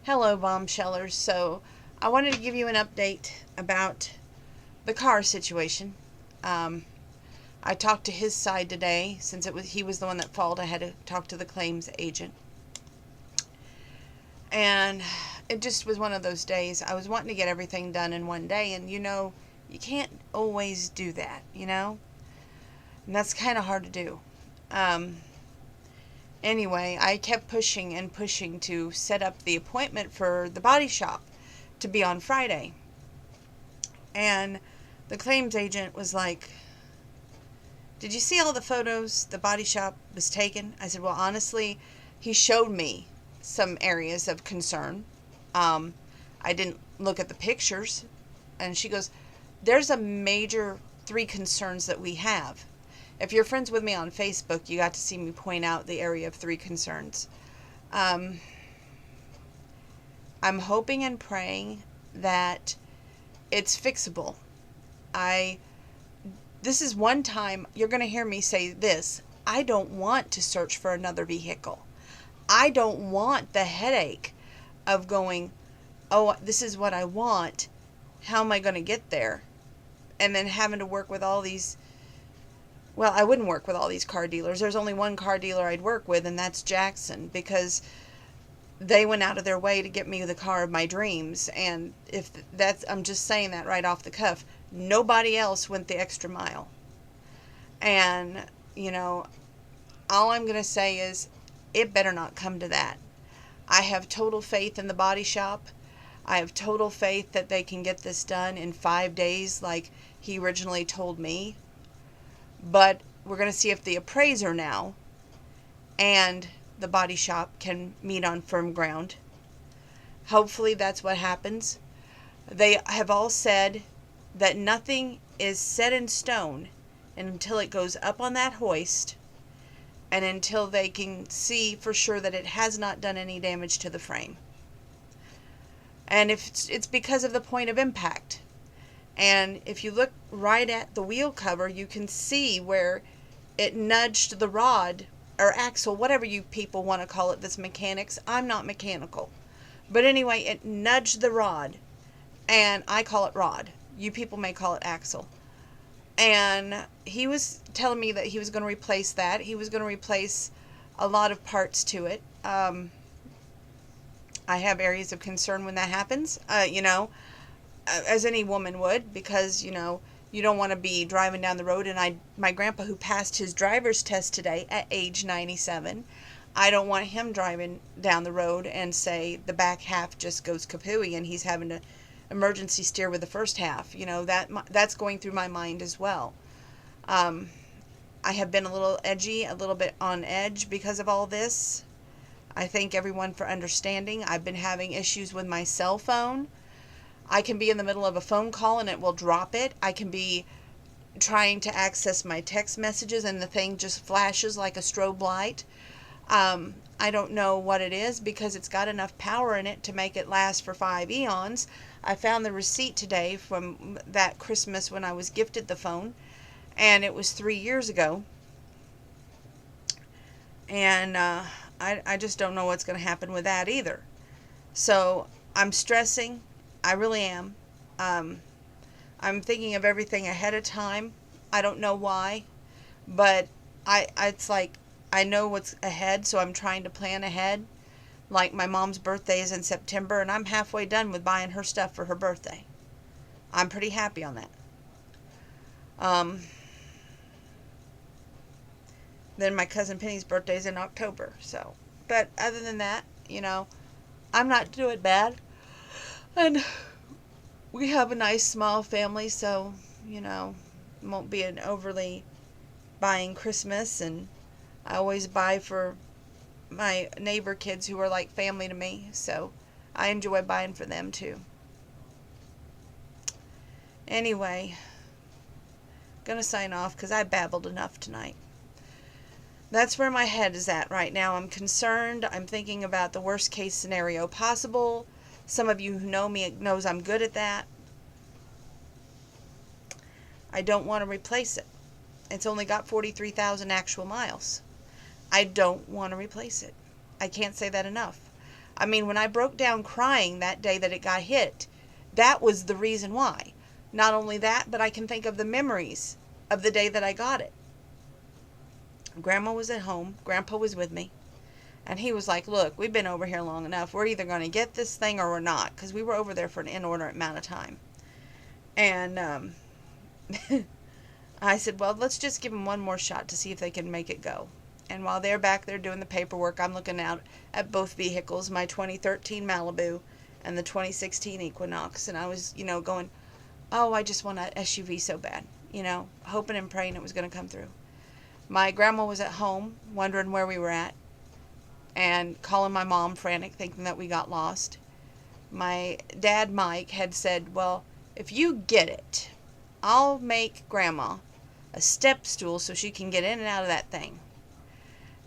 Hello, bombshellers. So, I wanted to give you an update about the car situation. Um, I talked to his side today since he was the one that failed. I had to talk to the claims agent, and it just was one of those days. I was wanting to get everything done in one day, and you can't always do that. And that's kind of hard to do. Um, anyway, I kept pushing and pushing to set up the appointment for the body shop to be on Friday. And the claims agent was like, "Did you see all the photos the body shop was taken?" I said, "Well, honestly, he showed me some areas of concern. Um, I didn't look at the pictures." And she goes, "There's a major three concerns that we have. If you're friends with me on Facebook, you got to see me point out the area of three concerns. Um, I'm hoping and praying that it's fixable. I This is one time you're going to hear me say this. I don't want to search for another vehicle. I don't want the headache of going, oh, this is what I want. How am I going to get there?" And then having to work with all these. Well, I wouldn't work with all these car dealers. There's only one car dealer I'd work with, and that's Jackson, because they went out of their way to get me the car of my dreams. And if that's, I'm just saying that right off the cuff, nobody else went the extra mile. And, you know, all I'm going to say is it better not come to that. I have total faith in the body shop. I have total faith that they can get this done in 5 days like he originally told me. But we're going to see if the appraiser now and the body shop can meet on firm ground. Hopefully that's what happens. They have all said that nothing is set in stone until it goes up on that hoist and until they can see for sure that it has not done any damage to the frame. And if it's because of the point of impact. And if you look right at the wheel cover, you can see where it nudged the rod or axle, whatever you people want to call it, that's mechanics. I'm not mechanical. But anyway, it nudged the rod, and I call it rod. You people may call it axle. And he was telling me that he was going to replace that. He was going to replace a lot of parts to it. I have areas of concern when that happens, as any woman would, because, you don't want to be driving down the road. And my grandpa, who passed his driver's test today at age 97, I don't want him driving down the road and say the back half just goes kapooey and he's having to emergency steer with the first half. That's going through my mind as well. I have been a little edgy, a little bit on edge because of all this. I thank everyone for understanding. I've been having issues with my cell phone. I can be in the middle of a phone call and it will drop it. I can be trying to access my text messages and the thing just flashes like a strobe light. I don't know what it is because it's got enough power in it to make it last for 5 eons. I found the receipt today from that Christmas when I was gifted the phone, and it was 3 years ago. And I just don't know what's going to happen with that either. So I'm stressing. I really am. I'm thinking of everything ahead of time. I don't know why, but it's like I know what's ahead, so I'm trying to plan ahead. Like my mom's birthday is in September, and I'm halfway done with buying her stuff for her birthday. I'm pretty happy on that. Then my cousin Penny's birthday is in October, so. But other than that, I'm not doing bad. And we have a nice small family, so, it won't be an overly buying Christmas. And I always buy for my neighbor kids who are like family to me, so I enjoy buying for them too. Anyway, gonna sign off because I babbled enough tonight. That's where my head is at right now. I'm concerned. I'm thinking about the worst case scenario possible. Some of you who know me knows I'm good at that. I don't want to replace it. It's only got 43,000 actual miles. I don't want to replace it. I can't say that enough. I mean, when I broke down crying that day that it got hit, that was the reason why. Not only that, but I can think of the memories of the day that I got it. Grandma was at home. Grandpa was with me. And he was like, look, we've been over here long enough. We're either going to get this thing or we're not. Because we were over there for an inordinate amount of time. And I said, well, let's just give them one more shot to see if they can make it go. And while they're back there doing the paperwork, I'm looking out at both vehicles, my 2013 Malibu and the 2016 Equinox. And I was, going, oh, I just want an SUV so bad, hoping and praying it was going to come through. My grandma was at home, wondering where we were at, and calling my mom frantic, thinking that we got lost. My dad, Mike, had said, well, if you get it, I'll make Grandma a step stool so she can get in and out of that thing.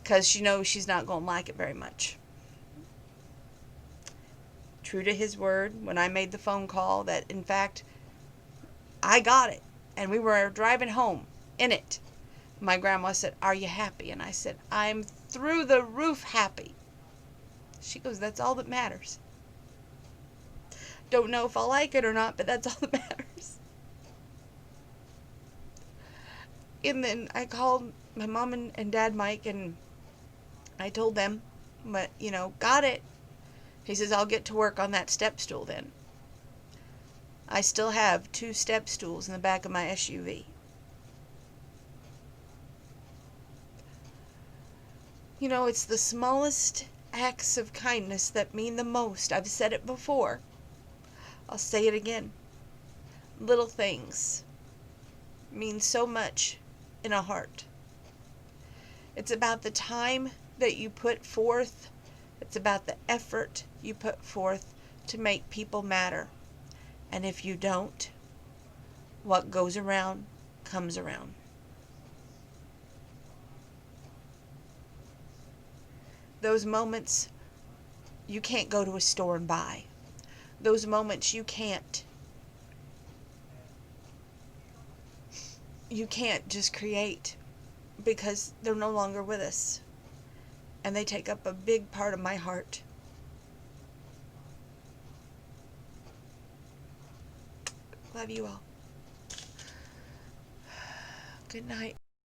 Because she knows she's not going to like it very much. True to his word, when I made the phone call that, in fact, I got it, and we were driving home in it, my grandma said, are you happy? And I said, I'm through the roof happy. She goes, that's all that matters. Don't know if I'll like it or not, but that's all that matters. And then I called my mom and dad, Mike, and I told them, but, got it. He says, I'll get to work on that step stool then. I still have 2 step stools in the back of my SUV. It's the smallest acts of kindness that mean the most. I've said it before. I'll say it again. Little things mean so much in a heart. It's about the time that you put forth. It's about the effort you put forth to make people matter. And if you don't, what goes around comes around. Those moments you can't go to a store and buy. Those moments you can't just create, because they're no longer with us. And they take up a big part of my heart. Love you all. Good night.